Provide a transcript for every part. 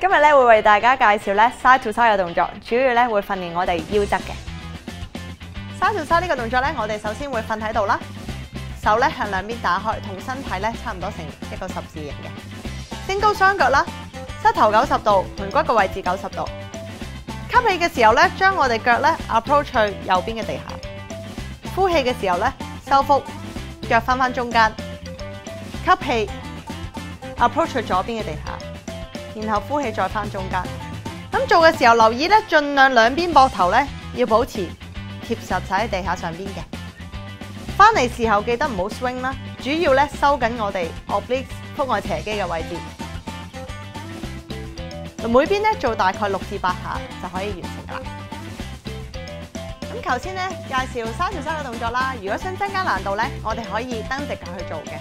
今日咧會為大家介紹咧 side to side 嘅動作，主要咧會訓練我哋腰側嘅。side to side 呢個動作咧，我哋首先會瞓喺度啦，手咧向兩邊打開，同身體咧差唔多成一個十字形嘅。升高雙腳啦，膝頭90度，盤骨嘅位置90度。吸氣嘅時候咧，將我哋腳咧 approach 去右邊嘅地下。呼氣嘅時候咧，收腹，腳翻中間。吸氣 approach 去左邊嘅地下，然後呼氣再翻中間。咁做嘅時候留意咧，盡量兩邊膊頭咧要保持貼實喺地下上邊嘅。翻嚟時候記得唔好 swing 啦，主要咧收緊我哋 obliques 腹外斜肌嘅位置。每邊咧做大概6至8下就可以完成噶啦。咁頭先咧介紹side to side嘅動作啦，如果想增加難度咧，我哋可以蹬直腳去做嘅，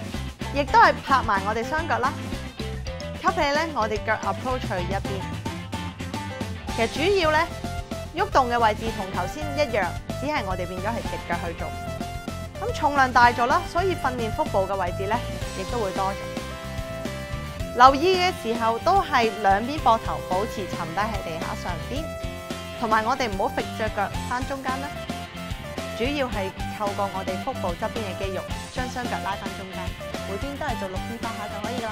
亦都係拍埋我哋雙腳啦。吸氣咧，我哋腳 approach 去一邊。其實主要咧喐動嘅位置同頭先一樣，只係我哋變咗係直腳去做。咁重量大咗啦，所以訓練腹部嘅位置咧，亦都會多咗。留意嘅時候都係兩邊膊頭保持沉低喺地下上邊，同埋我哋唔好揈隻腳翻中間啦。主要係透過我哋腹部側邊嘅肌肉，將雙腳拉翻中間，每邊都係做6至8下就可以啦。